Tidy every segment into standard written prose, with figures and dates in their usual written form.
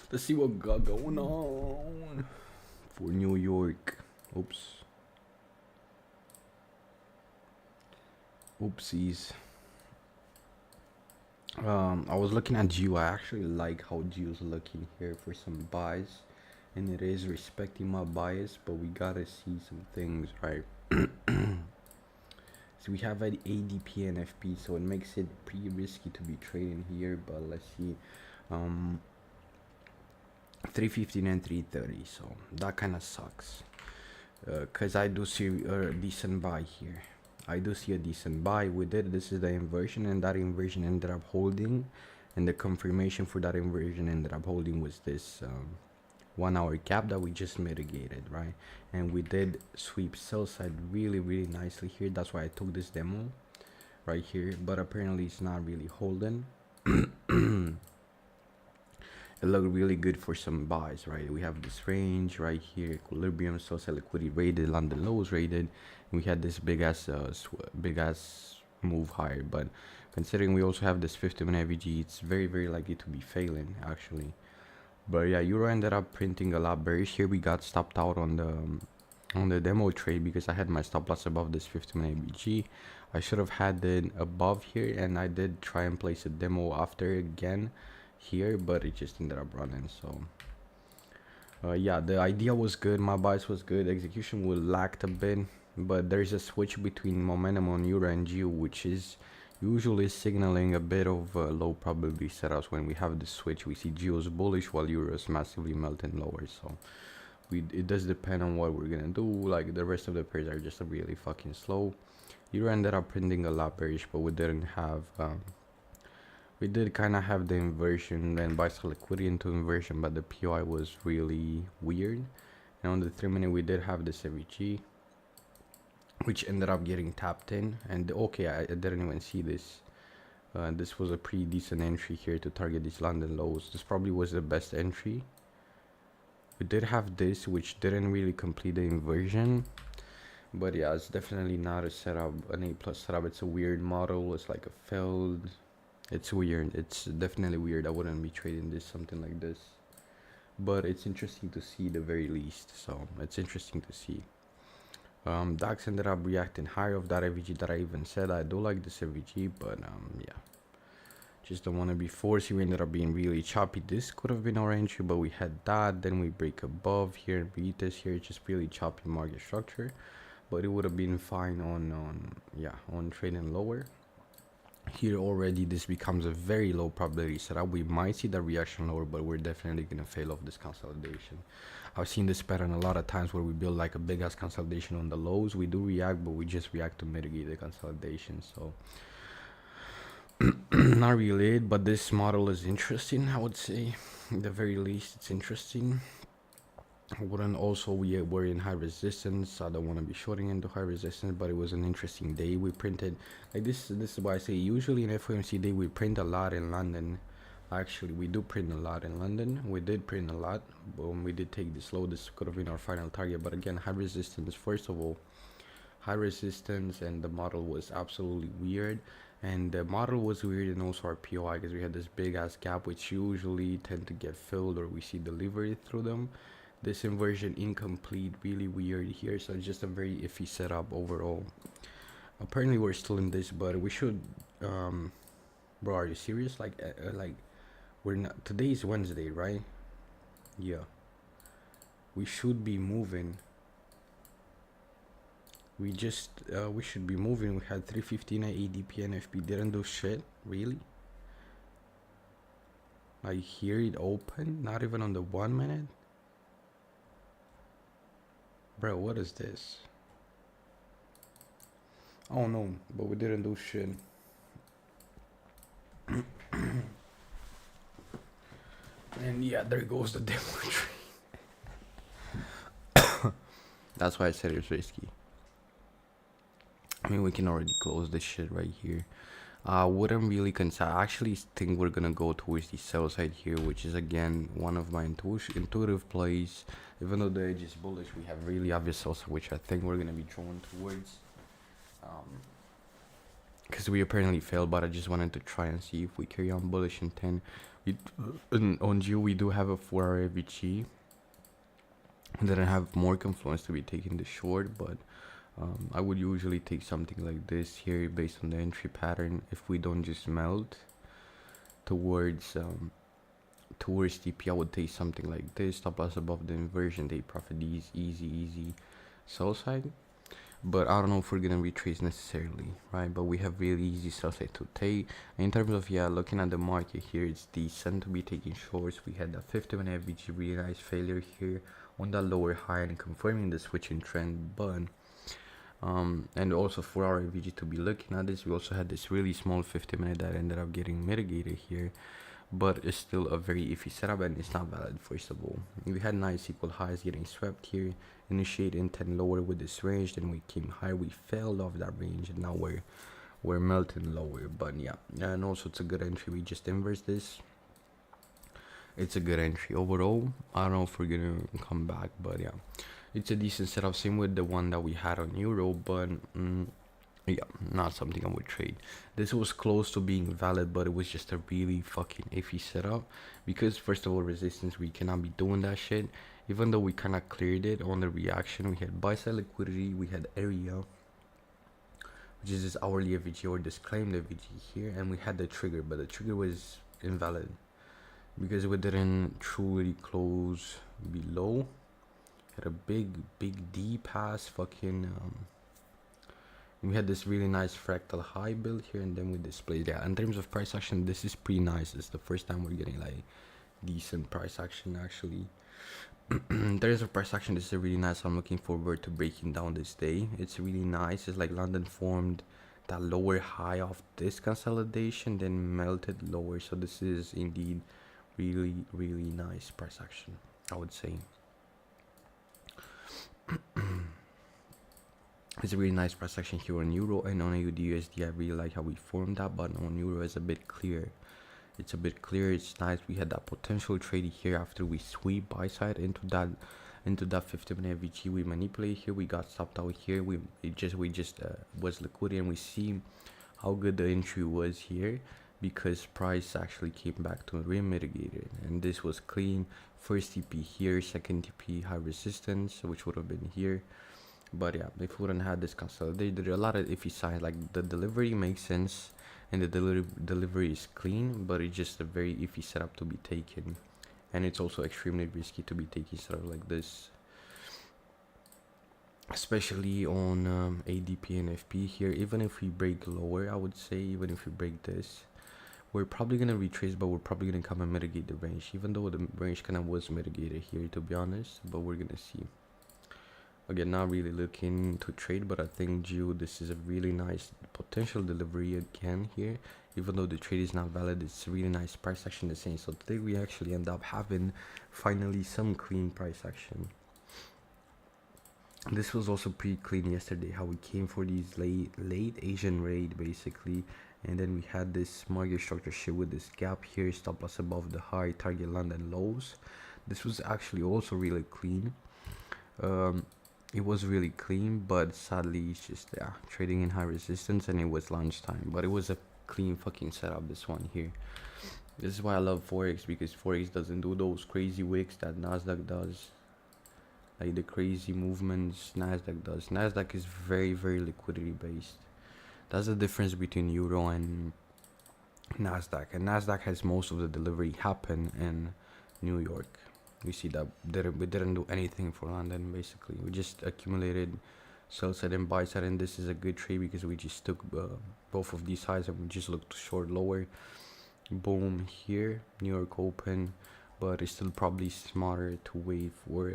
Let's see what got going on for New York. Oops. Oopsies. I was looking at Geo. I actually like how Geo's looking here for some buys, and it is respecting my bias, but we gotta see some things, right? So we have an ADP and FP, so it makes it pretty risky to be trading here. But let's see, 315 and 330. So that kind of sucks, cause I do see a decent buy here. I do see a decent buy. We did. This is the inversion, and that inversion ended up holding, and the confirmation for that inversion ended up holding was this 1 hour gap that we just mitigated, right? And we did sweep sell side really nicely here. That's why I took this demo right here, but apparently it's not really holding. It looked really good for some buys, right? We have this range right here, equilibrium, sell side liquidity rated, London lows rated. We had this big ass move higher, but considering we also have this 50-minute FVG, it's very likely to be failing actually. But yeah, euro ended up printing a lot bearish here. We got stopped out on the demo trade because I had my stop loss above this 50-minute FVG. I should have had it above here, and I did try and place a demo after again here, but it just ended up running. So yeah, the idea was good, my bias was good, execution will lacked a bit, but there's a switch between momentum on euro and geo, which is usually signaling a bit of low probability setups. When we have this switch, we see geo's bullish while euro is massively melting lower. So it does depend on what we're gonna do. Like the rest of the pairs are just really fucking slow. Euro ended up printing a lot bearish, but we didn't have we did kind of have the inversion, then buy some liquidity into inversion, but the POI was really weird. And on the 3-minute, we did have this FVG, which ended up getting tapped in. And okay, I didn't even see this. This was a pretty decent entry here to target these London lows. This probably was the best entry. We did have this, which didn't really complete the inversion. But yeah, it's definitely not a setup, an A+ setup. It's a weird model. It's like a failed. It's weird. It's definitely weird. I wouldn't be trading this, something like this. But it's interesting to see, the very least. So it's interesting to see. DAX ended up reacting higher of that FVG that I even said. I do like this FVG, but yeah, just don't want to be forced. We ended up being really choppy. This could have been our entry, but we had that. Then we break above here and beat this here. Just really choppy market structure, but it would have been fine on trading lower. Here already this becomes a very low probability setup. We might see the reaction lower, but we're definitely gonna fail off this consolidation. I've seen this pattern a lot of times where we build like a big ass consolidation on the lows. We do react, but we just react to mitigate the consolidation. So not really it, but this model is interesting, I would say. At the very least, it's interesting. Wouldn't also, we were in high resistance. I don't want to be shorting into high resistance, but it was an interesting day. We printed like this is why I say usually in FOMC day we print a lot in London. Actually, we do print a lot in London. We did print a lot, but when we did take this low, this could have been our final target. But again, high resistance, first of all, high resistance, and the model was absolutely weird. And the model was weird, and also our POI, because we had this big ass gap which usually tend to get filled, or we see delivery through them. This inversion incomplete, really weird here. So it's just a very iffy setup overall. Apparently we're still in this, but we should bro, are you serious? Like we're not, today is Wednesday, right? Yeah, we should be moving. We should be moving. We had 315 at ADP and FP, didn't do shit, really. I hear it open, not even on the 1 minute. Bro, what is this? Oh no, but we didn't do shit. And yeah, there goes the demo trade. That's why I said it's risky. I mean, we can already close this shit right here. Wouldn't really consider. I actually think we're gonna go towards the sell side here, which is again one of my intuitive plays. Even though the edge is bullish, we have really obvious sell side, which I think we're gonna be drawn towards. Because we apparently failed, but I just wanted to try and see if we carry on bullish in 10. it on Geo we do have a 4-hour AVG. Then I have more confluence to be taking the short, but I would usually take something like this here based on the entry pattern if we don't just melt towards TP. I would take something like this, stop loss above the inversion, take profit, these easy sell side. But I don't know if we're gonna retrace necessarily, right? But we have really easy sell side to take. In terms of looking at the market here, it's decent to be taking shorts. We had that 50-minute FVG, really nice failure here on that lower high and confirming the switching trend, but and also 4-hour AVG to be looking at this. We also had this really small 50-minute that ended up getting mitigated here, but it's still a very iffy setup and it's not valid. First of all, we had nice equal highs getting swept here, initiate intent lower with this range, then we came higher, we fell off that range, and now we're melting lower. But yeah, and also it's a good entry. We just inverse this. It's a good entry overall. I don't know if we're gonna come back, but yeah, it's a decent setup. Same with the one that we had on Euro, but yeah, not something I would trade. This was close to being valid, but it was just a really fucking iffy setup, because first of all, resistance, we cannot be doing that shit. Even though we kind of cleared it on the reaction, we had buy side liquidity, we had area, which is this hourly FVG or this claimed FVG here, and we had the trigger, but the trigger was invalid because we didn't truly close below. Had a big D pass, fucking we had this really nice fractal high build here, and then we displayed. Yeah, in terms of price action, this is pretty nice. It's the first time we're getting like decent price action actually. In terms of price action, this is really nice. I'm looking forward to breaking down this day. It's really nice. It's like London formed that lower high of this consolidation, then melted lower. So this is indeed really nice price action, I would say. It's a really nice price action here on Euro, and on AUD/USD I really like how we formed that, but on Euro it's a bit clear. It's a bit clear. It's nice. We had that potential trade here after we sweep buy side into that 50-minute FVG. We manipulate here. We got stopped out here. We just was liquidity, and we see how good the entry was here, because price actually came back to re-mitigated, and this was clean. First TP here, second TP high resistance, which would have been here. But yeah, if we wouldn't have this consolidation, there are a lot of iffy signs. Like the delivery makes sense and the delivery is clean, but it's just a very iffy setup to be taken, and it's also extremely risky to be taking setup like this, especially on ADP and FP here. Even if we break lower, I would say, even if we break this, we're probably gonna retrace, but we're probably gonna come and mitigate the range, even though the range kind of was mitigated here, to be honest. But we're gonna see. Again, not really looking to trade, but I think this is a really nice potential delivery again here. Even though the trade is not valid, it's a really nice price action the same. So today we actually end up having finally some clean price action. This was also pretty clean yesterday, how we came for these late Asian raid basically, and then we had this market structure shit with this gap here, stop loss above the high, target London lows. This was actually also really clean. It was really clean, but sadly it's just trading in high resistance, and it was lunchtime, but it was a clean fucking setup, this one here. This is why I love Forex, because Forex doesn't do those crazy wicks that Nasdaq does, like the crazy movements Nasdaq does. Nasdaq is very liquidity based. That's the difference between Euro and Nasdaq, and Nasdaq has most of the delivery happen in New York. We see that we didn't do anything for London basically. We just accumulated sell side and buy side, and this is a good trade because we just took both of these highs and we just looked short lower. Boom here, New York open, but it's still probably smarter to wait for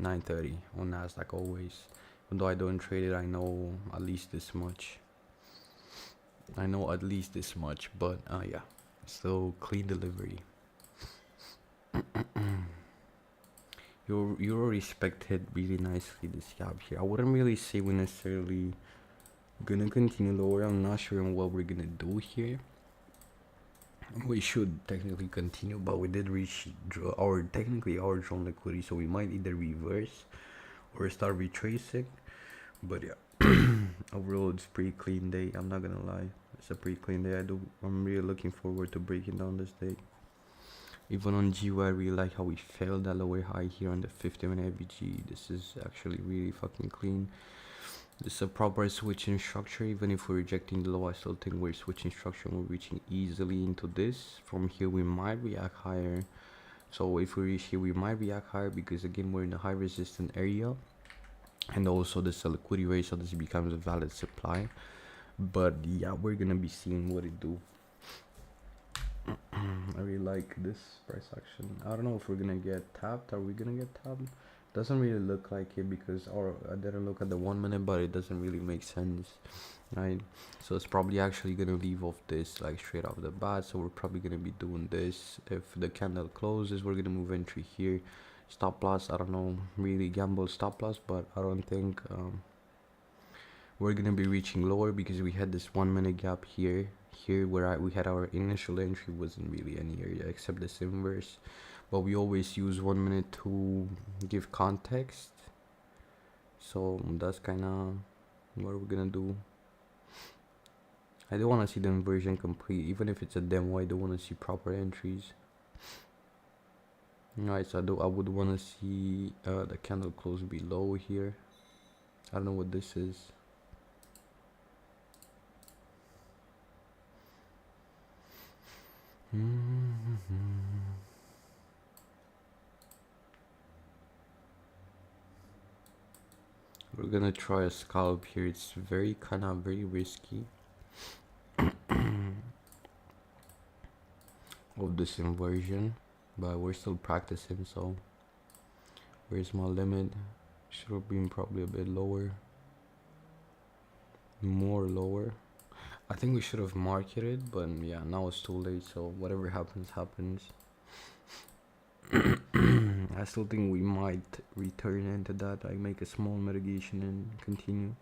9:30 on Nasdaq always. Even though I don't trade it, I know at least this much. But yeah, still clean delivery. Euro respected really nicely this gap here. I wouldn't really say we're necessarily gonna continue lower. I'm not sure on what we're gonna do here. We should technically continue, but we did reach our drawn liquidity, so we might either reverse or start retracing. But yeah, overall it's pretty clean day. I'm not gonna lie, it's a pretty clean day. I'm really looking forward to breaking down this day. Even on GY, I really like how we failed that lower high here on the 50-minute AVG. This is actually really fucking clean. This is a proper switching structure. Even if we're rejecting the low, I still think we're switching structure and we're reaching easily into this. From here, we might react higher. So if we reach here, we might react higher because again, we're in a high resistance area. And also this liquidity rate, so this becomes a valid supply. But yeah, we're gonna be seeing what it do. I really like this price action. I don't know if we're gonna get tapped. Are we gonna get tapped? Doesn't really look like it because, or I didn't look at the 1 minute, but it doesn't really make sense, right? So it's probably actually gonna leave off this like straight off the bat. So we're probably gonna be doing this. If the candle closes, we're gonna move entry here. Stop loss, I don't know, really gamble stop loss, but I don't think we're gonna be reaching lower because we had this 1 minute gap here where we had our initial entry. Wasn't really any area except this inverse, but we always use 1 minute to give context, so that's kind of what we're gonna do. I don't want to see the inversion complete, even if it's a demo. I don't want to see proper entries. Alright, so I would want to see the candle close below here. I don't know what this is. We're gonna try a scalp here. It's very very risky of this inversion, but we're still practicing. So where's my limit? Should have been probably a bit lower, more lower. I think we should have marketed, but yeah, now it's too late, so whatever happens happens. I still think we might return into that. I make a small mitigation and continue,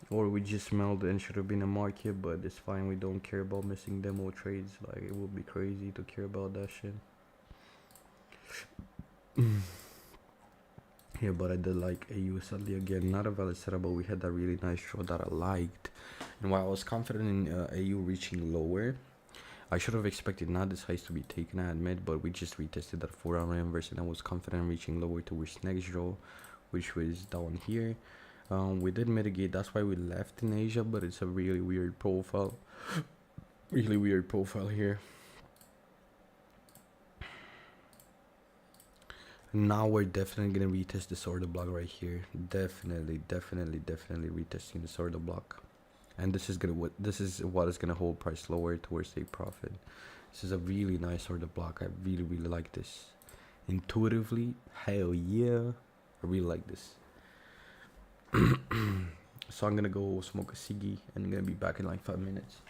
or we just meld and should have been a market, but it's fine. We don't care about missing demo trades. Like, it would be crazy to care about that shit. Yeah, but I did like AU sadly again. Not a valid setup, but we had that really nice draw that I liked. And while I was confident in AU reaching lower, I should have expected not this highs to be taken, I admit, but we just retested that 4-hour inverse and I was confident in reaching lower towards next draw, which was down here. We did mitigate, that's why we left in Asia, but it's a really weird profile. Really weird profile here. Now we're definitely gonna retest this order block right here. Definitely retesting this order block. And this is what is gonna hold price lower towards a profit. This is a really nice order block. I really like this. Intuitively, hell yeah, I really like this. So I'm gonna go smoke a ciggy and I'm gonna be back in like 5 minutes.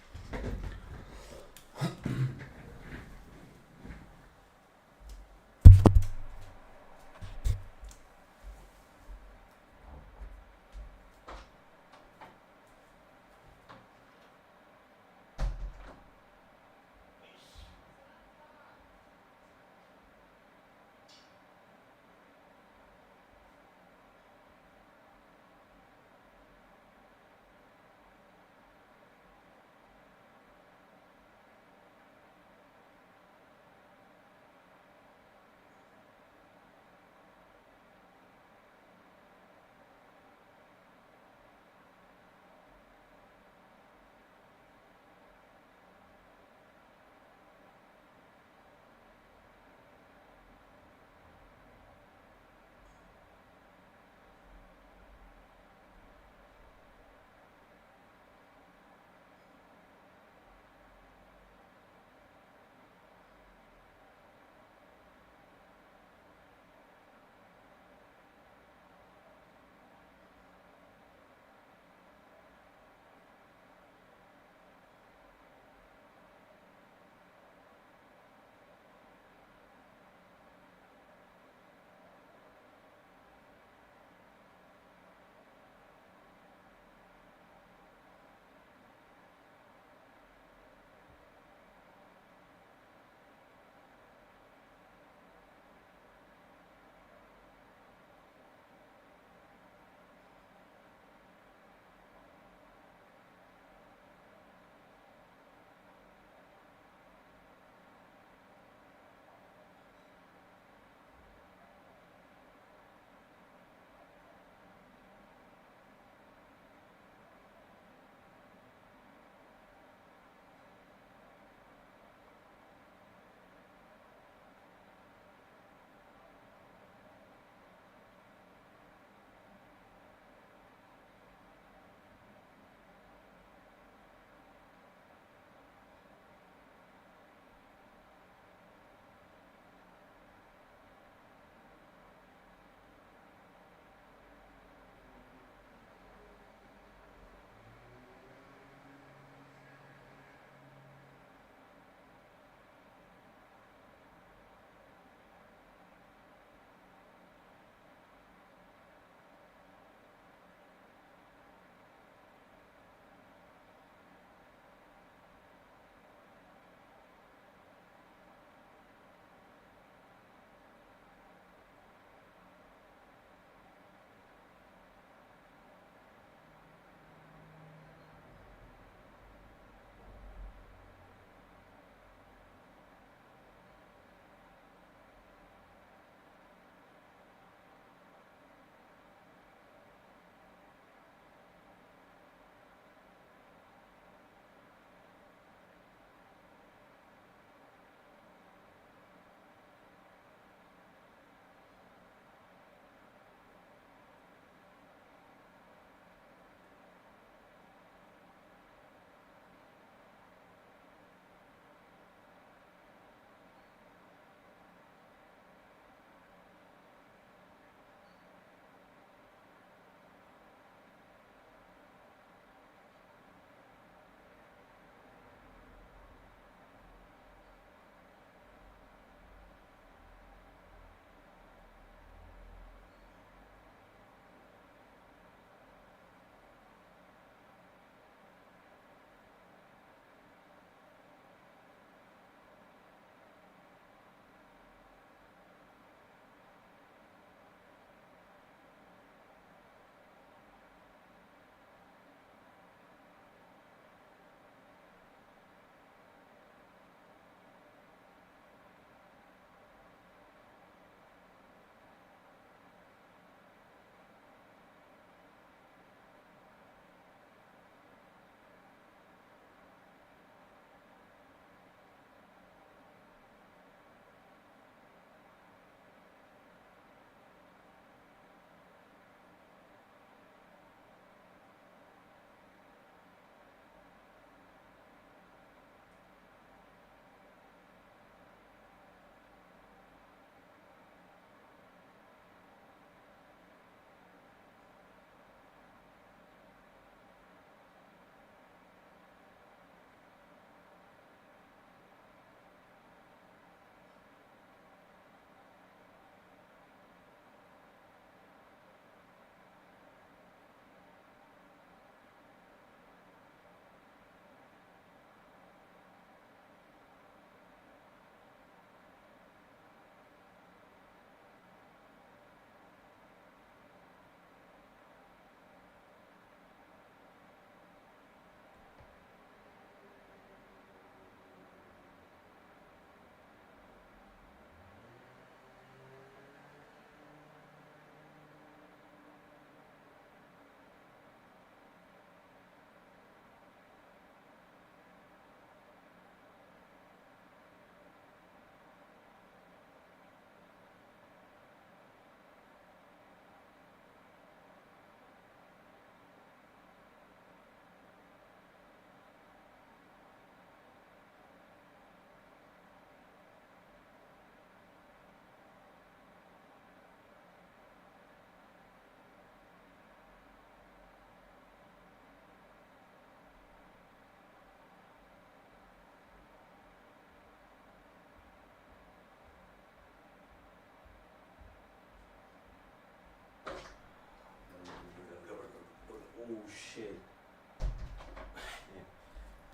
shit.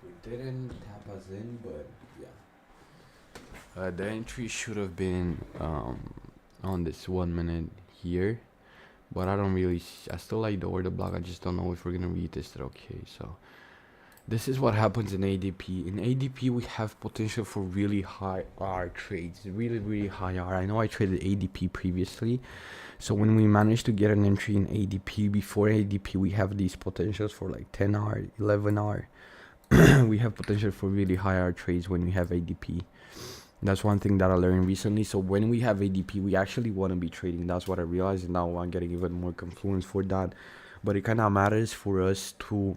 We didn't tap us in, but yeah. The entry should have been on this 1 minute here, but I don't really. I still like the order block. I just don't know if we're gonna retest it. Okay, so this is what happens in ADP. In ADP, we have potential for really high R trades, really high R. I know I traded ADP previously, so when we manage to get an entry in ADP before ADP, we have these potentials for like 10R, 11R. We have potential for really high R trades when we have ADP. That's one thing that I learned recently. So when we have ADP, we actually want to be trading. That's what I realized, and now I'm getting even more confluence for that. But it kind of matters for us to,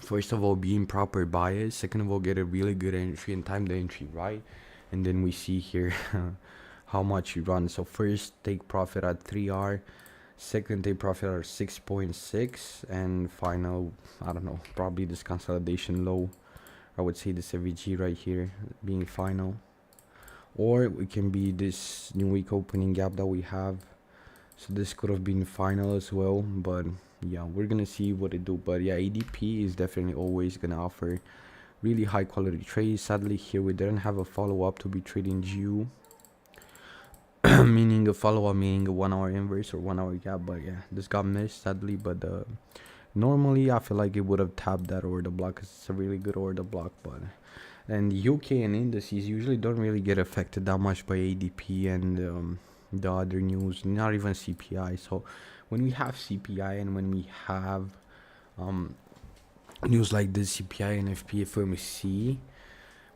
first of all, be in proper bias. Second of all, get a really good entry and time the entry right. And then we see here how much you run. So first, take profit at 3R. Second, take profit at 6.6. And final, I don't know, probably this consolidation low. I would say this FVG right here being final. Or it can be this new week opening gap that we have. So this could have been final as well, but yeah, we're gonna see what it do. But yeah, ADP is definitely always gonna offer really high quality trades. Sadly, here we didn't have a follow-up to be trading GU. Meaning a follow-up, meaning a 1 hour inverse or 1 hour gap. But yeah, this got missed sadly. But normally I feel like it would have tapped that order block, 'cause it's a really good order block. But and UK and indices usually don't really get affected that much by ADP and the other news, not even CPI. So when we have CPI and when we have news like this, CPI and FOMC,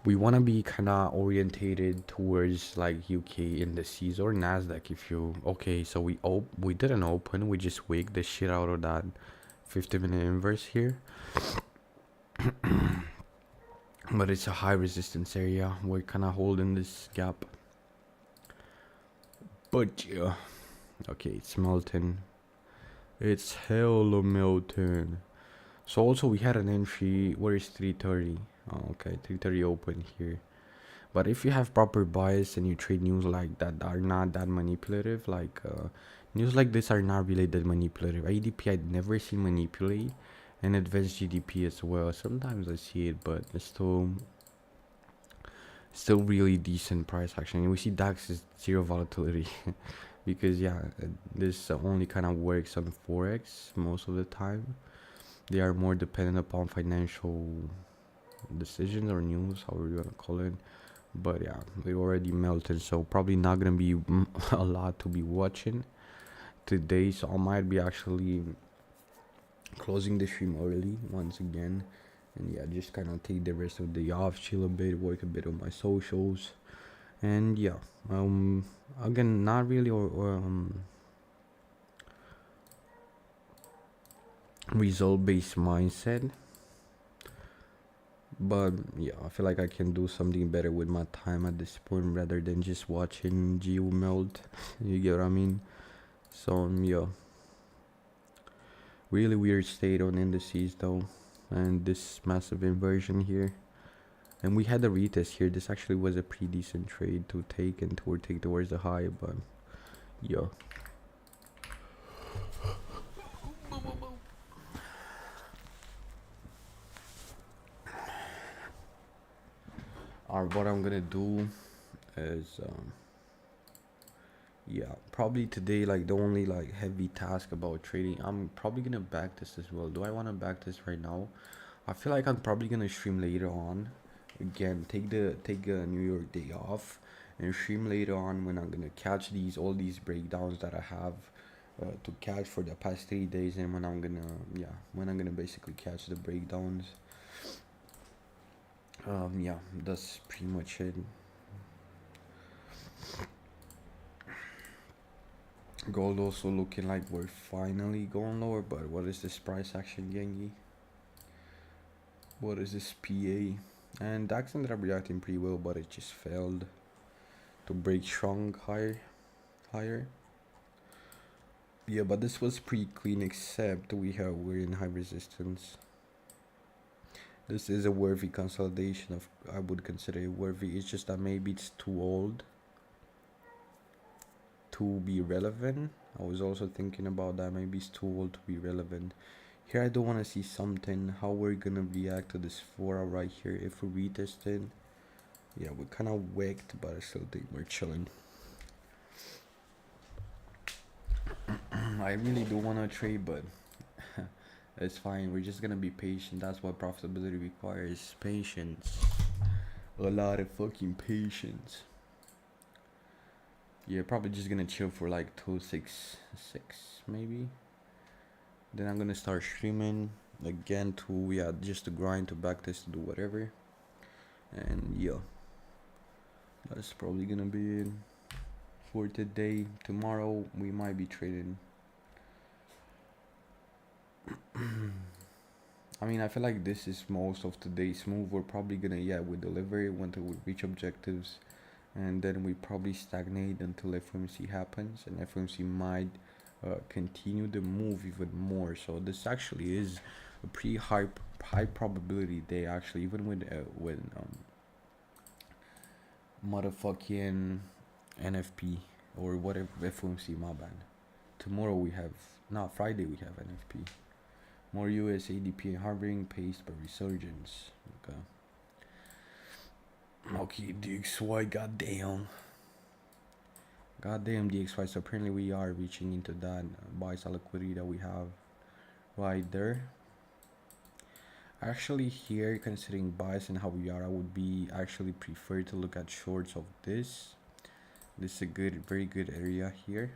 we want to be kind of orientated towards like UK indices or Nasdaq. If you okay, so we didn't open, we just wigged the shit out of that 50-minute inverse here. But it's a high resistance area. We're kind of holding this gap. But yeah, okay, it's melting. It's hella melting. So also we had an entry. Where is 330? Oh, okay, 330 open here. But if you have proper bias and you trade news like that are not that manipulative, like news like this are not really that manipulative. ADP I'd never seen manipulate, and advanced GDP as well. Sometimes I see it, but it's still really decent price action. And we see DAX is zero volatility because yeah, this only kind of works on Forex most of the time. They are more dependent upon financial decisions or news, however you want to call it. But yeah, we already melted, so probably not gonna be a lot to be watching today. So I might be actually closing the stream early once again, and yeah, just kind of take the rest of the day off, chill a bit, work a bit on my socials, and yeah, again, not really result-based mindset, but yeah, I feel like I can do something better with my time at this point rather than just watching GU melt. You get what I mean? So yeah, really weird state on indices though, and this massive inversion here. And we had a retest here. This actually was a pretty decent trade to take and to take towards the high, but yeah. What I'm gonna do is yeah, probably today, like the only like heavy task about trading, I'm probably gonna back this as well. Do I want to back this right now? I feel like I'm probably gonna stream later on. Again, take a New York day off and stream later on when I'm gonna catch all these breakdowns that I have to catch for the past 3 days, and when I'm gonna basically catch the breakdowns. Yeah, that's pretty much it. Gold also looking like we're finally going lower, but what is this price action, Gengi? What is this PA? And DAX ended up reacting pretty well, but it just failed to break strong higher. Yeah, but this was pretty clean, except we're in high resistance. This is a worthy consolidation of, I would consider it worthy. It's just that maybe it's too old to be relevant. I was also thinking about that. Maybe it's too old to be relevant. Here I do want to see something, how we're gonna react to this 4 right here if we retest it. Yeah, we're kind of wicked, but I still think we're chilling. I really do want to trade, but it's fine. We're just gonna be patient. That's what profitability requires. Patience. A lot of fucking patience. Yeah, probably just gonna chill for like 266 maybe. Then I'm gonna start streaming again to, yeah, just to grind, to backtest, to do whatever. And yeah, that's probably gonna be it for today. Tomorrow we might be trading. I mean, I feel like this is most of today's move. We're probably gonna, yeah, we deliver it until we reach objectives, and then we probably stagnate until FOMC happens, and FOMC might continue the move even more. So this actually is a pretty high probability day, actually, even with motherfucking NFP or whatever FOMC, my bad. Tomorrow we have, not Friday, we have NFP. More US ADP harboring paced by resurgence. Okay. Okay, DXY, goddamn. Goddamn DXY. So apparently we are reaching into that buy side liquidity that we have right there. Actually, here, considering buys and how we are, I would be actually prefer to look at shorts of this. This is a good, very good area here.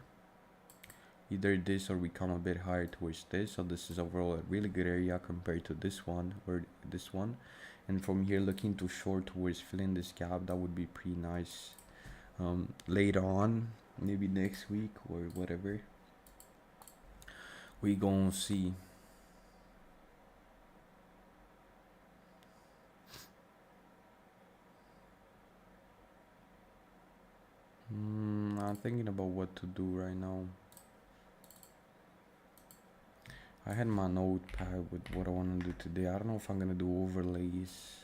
Either this or we come a bit higher towards this. So this is overall a really good area compared to this one or this one. And from here, looking to short towards filling this gap, that would be pretty nice. Later on, maybe next week or whatever, we gonna see. I'm thinking about what to do right now. I had my notepad with what I want to do today. I don't know if I'm gonna do overlays.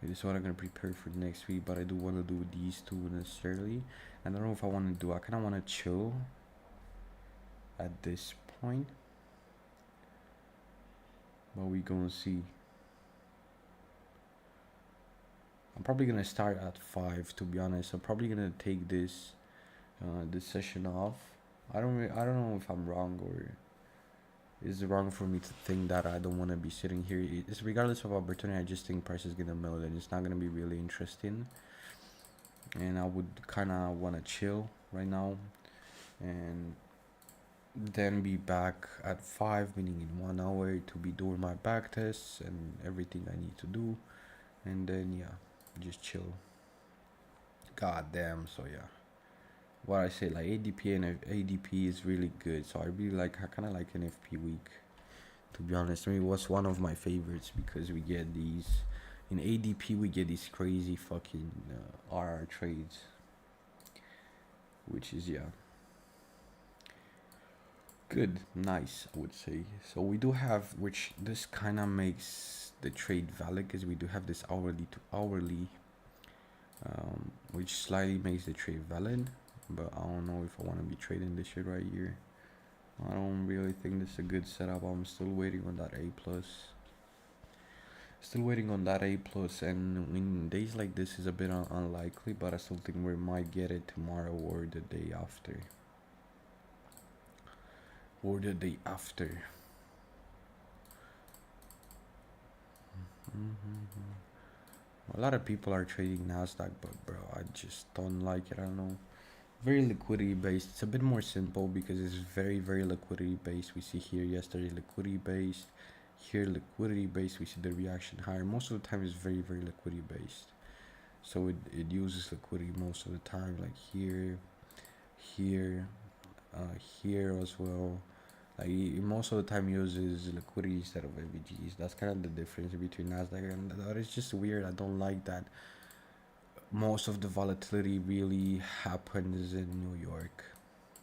This is what I'm gonna prepare for next week, but I do want to do these two necessarily. And I don't know if I want to do. I kind of want to chill at this point, but we gonna see. I'm probably gonna start at 5. To be honest, I'm probably gonna take this this session off. I don't know if I'm wrong or is it wrong for me to think that I don't want to be sitting here. It's regardless of opportunity. I just think price is gonna melt and it's not gonna be really interesting. And I would kind of want to chill right now, and then be back at 5, meaning in 1 hour, to be doing my back tests and everything I need to do, and then yeah, just chill. God damn. So yeah, what I say, like ADP and ADP is really good. So I really like, I kind of like NFP week, to be honest. I mean, it was one of my favorites because we get these in ADP, we get these crazy fucking RR trades, which is, yeah, good, nice, I would say. So we do have, which this kind of makes the trade valid because we do have this hourly to hourly, which slightly makes the trade valid. But I don't know if I want to be trading this shit right here. I don't really think this is a good setup. I'm still waiting on that A plus. Still waiting on that A plus, and in days like this is a bit unlikely, but I still think we might get it tomorrow or the day after. Or the day after. A lot of people are trading Nasdaq, but bro, I just don't like it. I don't know. Very liquidity based. It's a bit more simple because it's very liquidity based. We see here yesterday liquidity based. Here liquidity based, we see the reaction higher. Most of the time it's very liquidity based, so it uses liquidity most of the time, like here, here, here as well. Like most of the time uses liquidity instead of AVGs. That's kind of the difference between Nasdaq and that. It's just weird. I don't like that most of the volatility really happens in New York,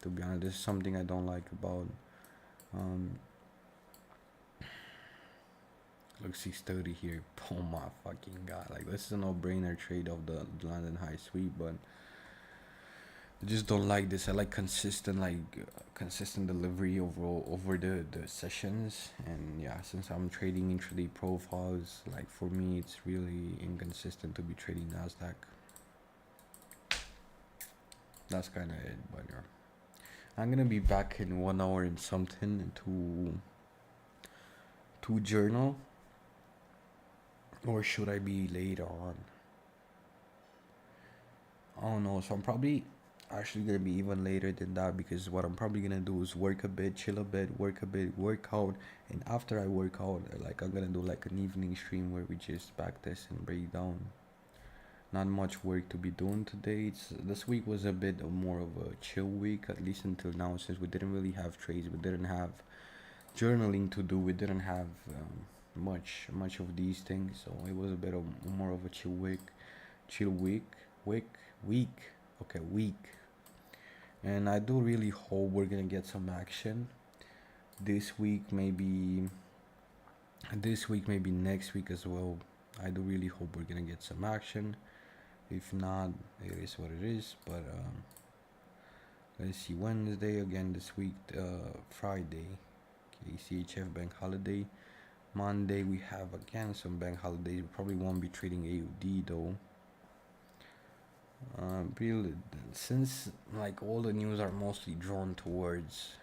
to be honest. This is something I don't like about look, 630 here. Oh my fucking god, like this is a no-brainer trade of the London high sweep, but I just don't like this. I like consistent, consistent delivery over the sessions. And yeah, since I'm trading intraday profiles, like for me, it's really inconsistent to be trading Nasdaq. That's kind of it. But yeah, I'm gonna be back in 1 hour and something to journal, or should I be later on? I don't know. So I'm probably actually gonna be even later than that, because what I'm probably gonna do is work a bit, chill a bit, work a bit, work out, and after I work out, like I'm gonna do like an evening stream where we just backtest and break down. Not much work to be doing today. This week was a bit more of a chill week, at least until now, since we didn't really have trades, we didn't have journaling to do, we didn't have much of these things, so it was a bit of more of a chill week, week, okay, week. And I do really hope we're gonna get some action this week, maybe next week as well. I do really hope we're gonna get some action. If not, it is what it is. But let's see, Wednesday again this week, Friday, CHF bank holiday. Monday we have again some bank holidays. We probably won't be trading AUD though. Really, since like all the news are mostly drawn towards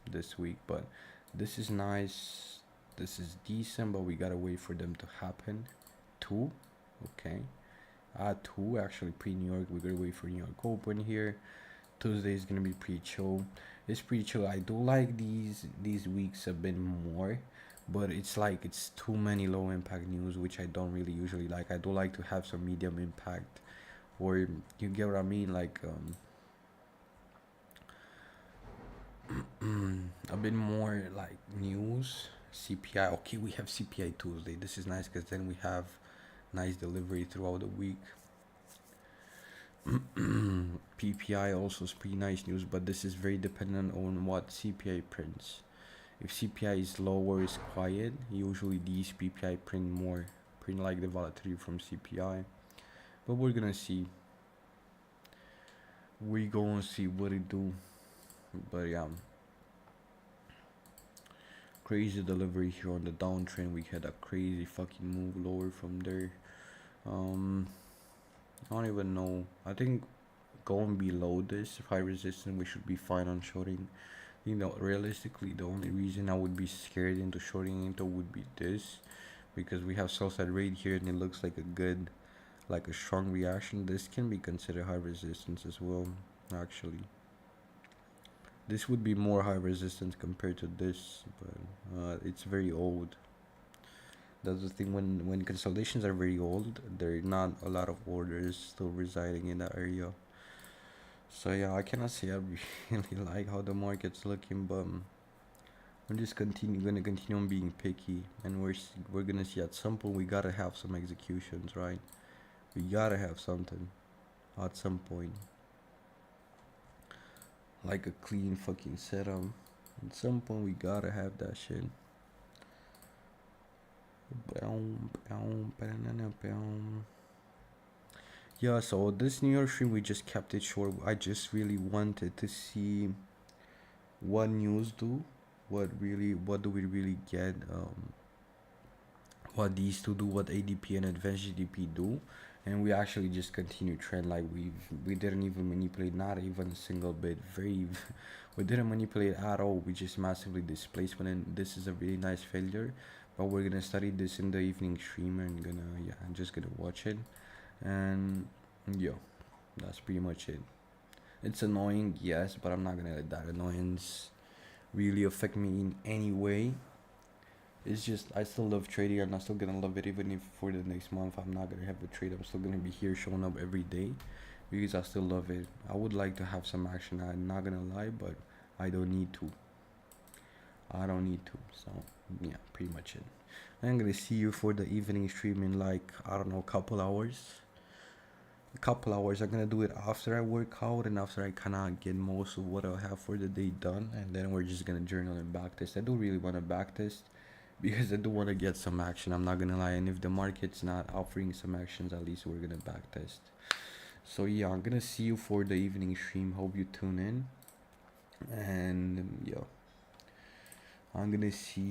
this week, but this is nice, this is decent, but we gotta wait for them to happen. Two, okay, two actually pre-New York. We gotta wait for New York open here. Tuesday is gonna be pretty chill. It's pretty chill. I do like these weeks a bit more, but it's like it's too many low impact news, which I don't really usually like. I do like to have some medium impact, or you get what I mean, like a bit more like news. CPI, okay, we have CPI Tuesday. This is nice because then we have nice delivery throughout the week. PPI also is pretty nice news, but this is very dependent on what CPI prints. If CPI is low or is quiet, usually these PPI print like the volatility from CPI. But we're gonna see. We gonna see what it do. But yeah, crazy delivery here on the downtrend. We had a crazy fucking move lower from there. I don't even know. I think going below this high resistance, we should be fine on shorting. You know, realistically, the only reason I would be scared into shorting into would be this, because we have sell side rate here and it looks like a good, like a strong reaction. This can be considered high resistance as well, actually. This would be more high resistance compared to this, but it's very old. That's the thing, when consolidations are very old, there are not a lot of orders still residing in that area. So yeah, I cannot say I really like how the market's looking, but I'm just gonna continue on being picky, and we're gonna see at some point we gotta have some executions, right? We gotta have something at some point, like a clean fucking setup. At some point we gotta have that shit. Yeah, so this New York stream we just kept it short. I just really wanted to see what news do, what do we really get, what these two do, what ADP and advanced GDP do, and we actually just continue trend, like we didn't even manipulate, not even a single bit. We didn't manipulate at all. We just massively displaced one, and this is a really nice failure. But we're gonna study this in the evening stream and I'm just gonna watch it, and yeah, that's pretty much it. It's annoying, yes, but I'm not gonna let that annoyance really affect me in any way. It's just I still love trading, and I'm still gonna love it even if for the next month I'm not gonna have a trade. I'm still gonna be here showing up every day because I still love it. I would like to have some action, I'm not gonna lie, but I don't need to. So yeah, pretty much it. I'm gonna see you for the evening stream in like, I don't know, couple hours. I'm gonna do it after I work out and after I kind of get most of what I'll have for the day done, and then we're just gonna journal and backtest. I do really want to backtest because I do want to get some action, I'm not gonna lie, and if the market's not offering some actions, at least we're gonna backtest. So yeah, I'm gonna see you for the evening stream. Hope you tune in. And yeah, I'm gonna see